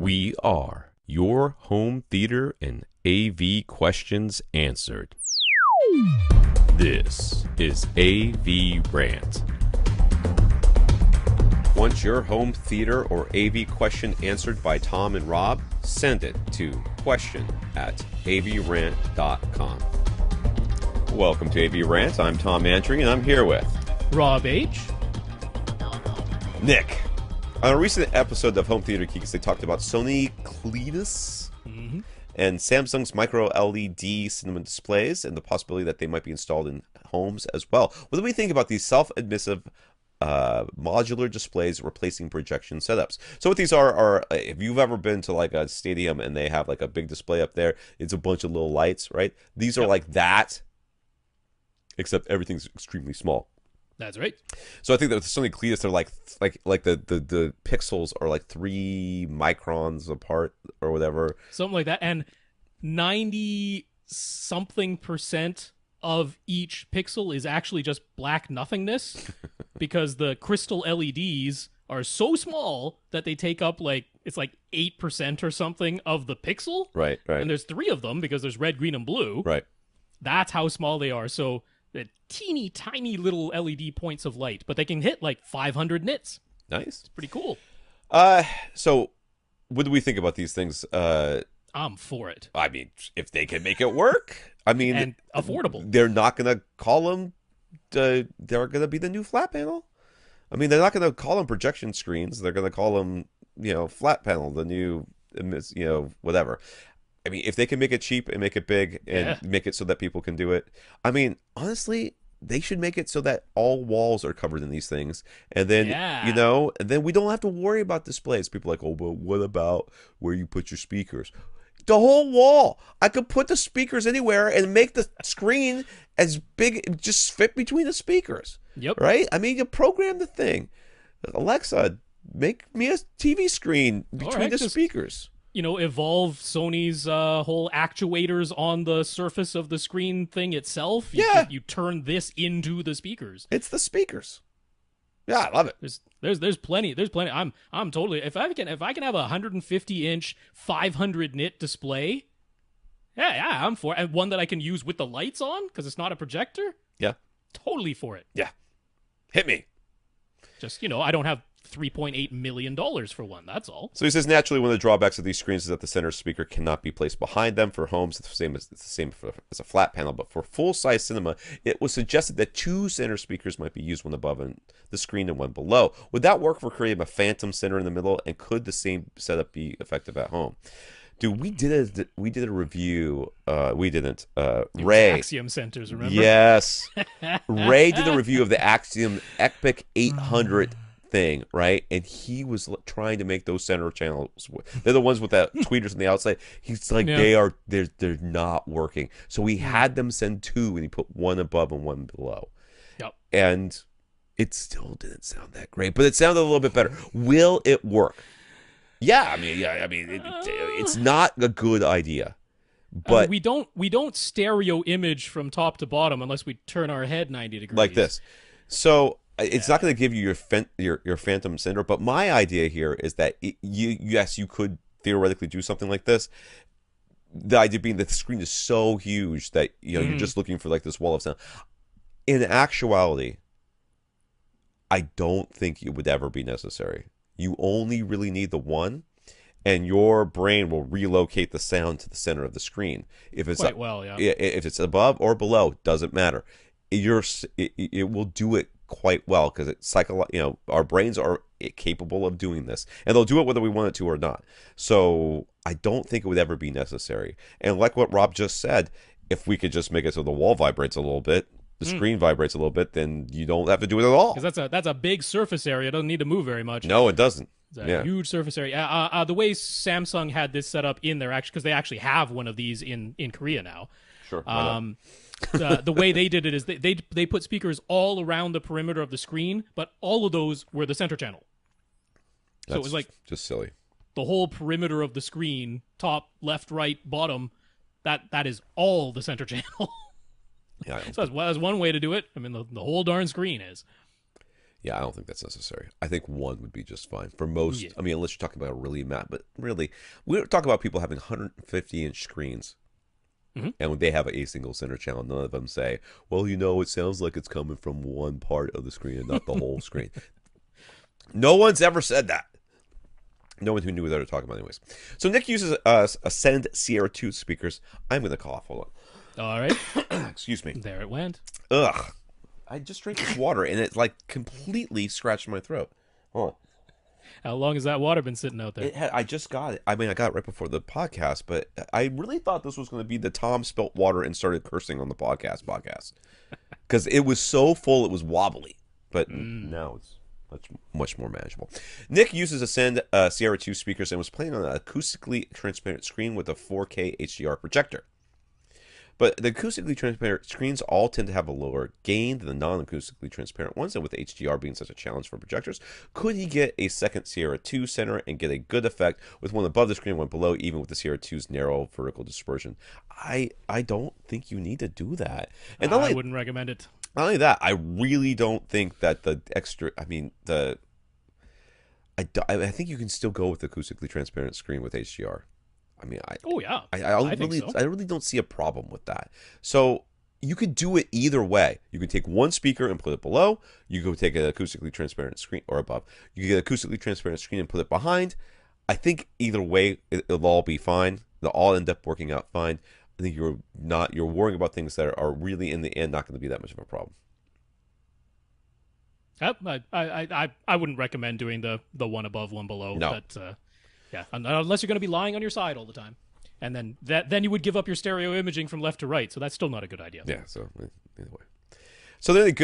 We are your home theater and AV questions answered. This is AVRant. Want your home theater or AV question answered by Tom and Rob? Send it to question@avrant.com. Welcome to AVRant. I'm Tom Andry, and I'm here with Rob H. Nick. On a recent episode of Home Theater Geeks, they talked about Sony Cletus and Samsung's micro LED cinema displays and the possibility that they might be installed in homes as well. What do we think about these self-emissive modular displays replacing projection setups? So what these are if you've ever been to like a stadium and they have like a big display up there, it's a bunch of little lights, right? These are like that, except everything's extremely small. That's right. So I think that with Sony Cletus, they're like the pixels are like 3 microns apart or whatever. Something like that. And 90-something% of each pixel is actually just black nothingness because the crystal LEDs are so small that they take up it's like 8% or something of the pixel. Right. And there's 3 of them because there's red, green, and blue. Right. That's how small they are. So the teeny tiny little LED points of light, but they can hit like 500 nits. Nice. It's pretty cool. So what do we think about these things? I'm for it. I mean, if they can make it work, I mean, and affordable. They're not going to call them. They're going to be the new flat panel. I mean, they're not going to call them projection screens. They're going to call them, flat panel, the new, whatever. I mean, if they can make it cheap and make it big and make it so that people can do it, I mean, honestly, they should make it so that all walls are covered in these things. And then, and then we don't have to worry about displays. People are like, oh, but what about where you put your speakers? The whole wall. I could put the speakers anywhere and make the screen as big, just fit between the speakers. Yep. Right? I mean, you program the thing. Alexa, make me a TV screen between the speakers. Evolve Sony's whole actuators on the surface of the screen thing itself. You turn this into the speakers. It's the speakers. Yeah, I love it. There's plenty. I'm totally. If I can have a 150-inch 500 nit display, yeah, I'm for it. And one that I can use with the lights on because it's not a projector. Yeah, totally for it. Yeah, hit me. Just I don't have $3.8 million for one, that's all. So he says naturally one of the drawbacks of these screens is that the center speaker cannot be placed behind them. For homes, it's the same as a flat panel, but for full-size cinema, it was suggested that 2 center speakers might be used, one above and the screen and one below. Would that work for creating a phantom center in the middle, and could the same setup be effective at home? Dude, we did a review. We didn't. Ray. Axiom centers, remember? Yes. Ray did a review of the Axiom Epic 800 thing, right? And he was trying to make those center channels. They're the ones with that tweeters on the outside. He's like, they're not working. So we had them send 2, and he put one above and one below. Yep. And it still didn't sound that great, but it sounded a little bit better. Will it work? Yeah, I mean, it's not a good idea. But we don't stereo image from top to bottom unless we turn our head 90 degrees. Like this. So it's not going to give you your phantom center, but my idea here is that you could theoretically do something like this. The idea being that the screen is so huge that you're just looking for like this wall of sound. In actuality, I don't think it would ever be necessary. You only really need the one, and your brain will relocate the sound to the center of the screen. If it's if it's above or below, doesn't matter. It will do it quite well because it's our brains are capable of doing this, and they'll do it whether we want it to or not. So I don't think it would ever be necessary. And like what Rob just said, if we could just make it so the wall vibrates a little bit, the screen vibrates a little bit, then you don't have to do it at all. Because that's a big surface area. It doesn't need to move very much. No, it doesn't. It's a huge surface area. The way Samsung had this set up in there, actually, because they actually have one of these in Korea now. Sure. The way they did it is they put speakers all around the perimeter of the screen, but all of those were the center channel. So it was like just silly. The whole perimeter of the screen, top, left, right, bottom, that is all the center channel. Yeah. So that's one way to do it. I mean, the whole darn screen is. Yeah, I don't think that's necessary. I think one would be just fine for most. Yeah. I mean, unless you're talking about a really matte, but really, we're talking about people having 150-inch screens, Hmm. and when they have a single center channel, none of them say, "Well, it sounds like it's coming from one part of the screen and not the whole screen." No one's ever said that. No one who knew what they were talking about, anyways. So Nick uses Ascend Sierra 2 speakers. I'm going to cough. Hold All right. on. Excuse me. There it went. Ugh. I just drank this water, and it, like, completely scratched my throat. Hold on. How long has that water been sitting out there? I just got it. I mean, I got it right before the podcast, but I really thought this was going to be the Tom spilt water and started cursing on the podcast. Because it was so full, it was wobbly. But now it's much more manageable. Nick uses Ascend Sierra 2 speakers and was playing on an acoustically transparent screen with a 4K HDR projector. But the acoustically transparent screens all tend to have a lower gain than the non-acoustically transparent ones, and with HDR being such a challenge for projectors, could he get a second Sierra 2 center and get a good effect with one above the screen and one below, even with the Sierra 2's narrow vertical dispersion? I don't think you need to do that. And I wouldn't recommend it. not only that, I really don't think that the extra, I mean, I think you can still go with the acoustically transparent screen with HDR. I mean, Oh yeah, I think really, so. I really don't see a problem with that. So you could do it either way. You could take one speaker and put it below. You could take an acoustically transparent screen or above. You could get an acoustically transparent screen and put it behind. I think either way, it'll all be fine. They'll all end up working out fine. I think you're worrying about things that are really in the end not going to be that much of a problem. Yep, I wouldn't recommend doing the one above, one below. No. But, yeah, unless you're going to be lying on your side all the time, and then you would give up your stereo imaging from left to right. So that's still not a good idea. Yeah. So either way. So then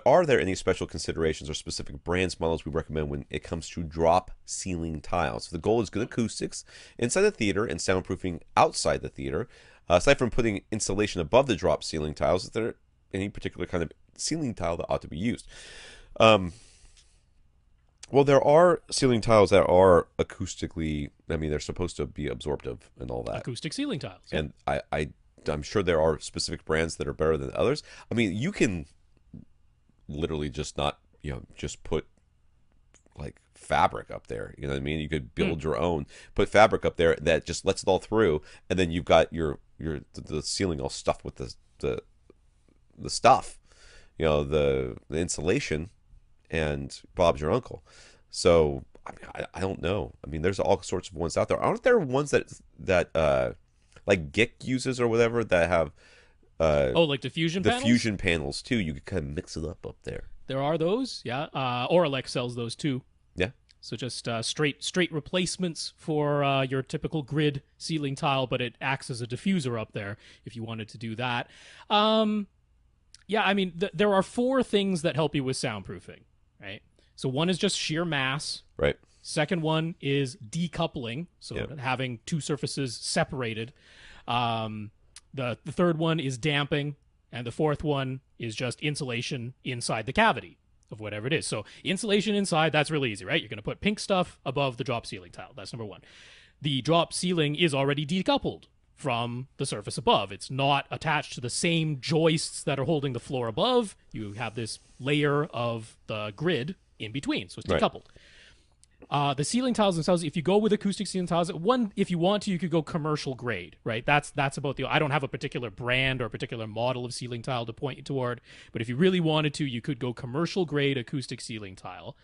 are there any special considerations or specific brands models we recommend when it comes to drop ceiling tiles? So the goal is good acoustics inside the theater and soundproofing outside the theater. Aside from putting insulation above the drop ceiling tiles, is there any particular kind of ceiling tile that ought to be used? Well, there are ceiling tiles that are acoustically, I mean, they're supposed to be absorptive and all that. Acoustic ceiling tiles. And I'm sure there are specific brands that are better than others. I mean, you can literally just not, just put like fabric up there. You know what I mean? You could build your own, put fabric up there that just lets it all through, and then you've got the ceiling all stuffed with the stuff, the insulation, and Bob's your uncle. So I mean, I don't know. I mean, there's all sorts of ones out there. Aren't there ones that like Gick uses or whatever that have like diffusion panels? diffusion panels too? You could kind of mix it up there. There are those, yeah. Oralex sells those too. Yeah. So just straight replacements for your typical grid ceiling tile, but it acts as a diffuser up there if you wanted to do that. Yeah, I mean, there are 4 things that help you with soundproofing, right? So one is just sheer mass. Right. Second one is decoupling, so Yep. having 2 surfaces separated. The third one is damping, and the fourth one is just insulation inside the cavity of whatever it is. So insulation inside, that's really easy, right? You're going to put pink stuff above the drop ceiling tile. That's number 1. The drop ceiling is already decoupled from the surface above. It's not attached to the same joists that are holding the floor above. You have this layer of the grid in between, so it's Right. decoupled. The ceiling tiles themselves, if you go with acoustic ceiling tiles, if you want to, you could go commercial grade, right? That's about I don't have a particular brand or a particular model of ceiling tile to point you toward, but if you really wanted to, you could go commercial grade acoustic ceiling tile.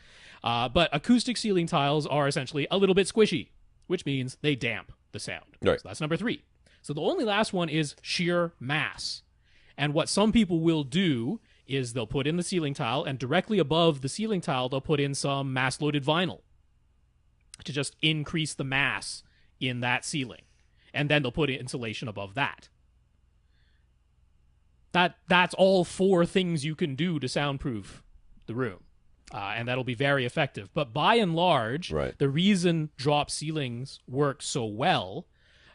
But acoustic ceiling tiles are essentially a little bit squishy, which means they damp the sound. Right. So that's number 3. So the only last one is sheer mass. And what some people will do is they'll put in the ceiling tile, and directly above the ceiling tile, they'll put in some mass-loaded vinyl to just increase the mass in that ceiling. And then they'll put insulation above that. That's all 4 things you can do to soundproof the room. And that'll be very effective. But by and large, Right. the reason drop ceilings work so well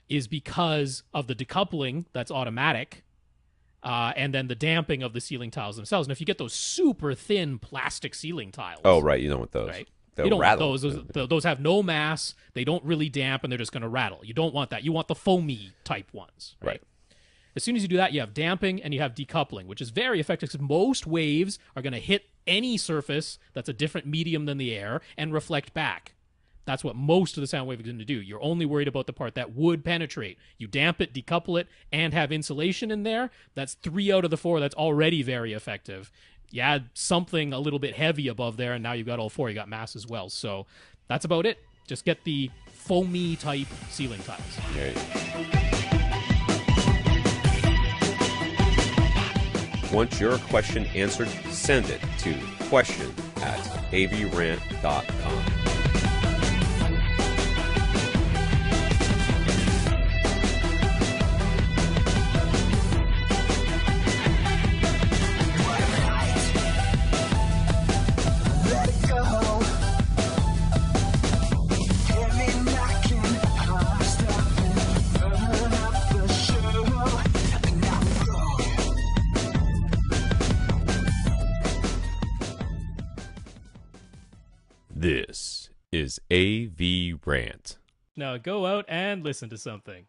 is because of the decoupling that's automatic, and then the damping of the ceiling tiles themselves. And if you get those super thin plastic ceiling tiles... Oh, right. You don't want those. Right. They'll You don't rattle. want those have no mass. They don't really damp, and they're just going to rattle. You don't want that. You want the foamy type ones. Right. As soon as you do that, you have damping and you have decoupling, which is very effective because most waves are going to hit any surface that's a different medium than the air and reflect back. That's what most of the sound wave is going to do. You're only worried about the part that would penetrate. You damp it, decouple it, and have insulation in there. That's 3 out of the 4. That's already very effective. You add something a little bit heavy above there, and now you've got all 4. You got mass as well. So that's about it. Just get the foamy type ceiling tiles. There you go. Want your question answered? Send it to question@avrant.com. This is AVRant. Now go out and listen to something.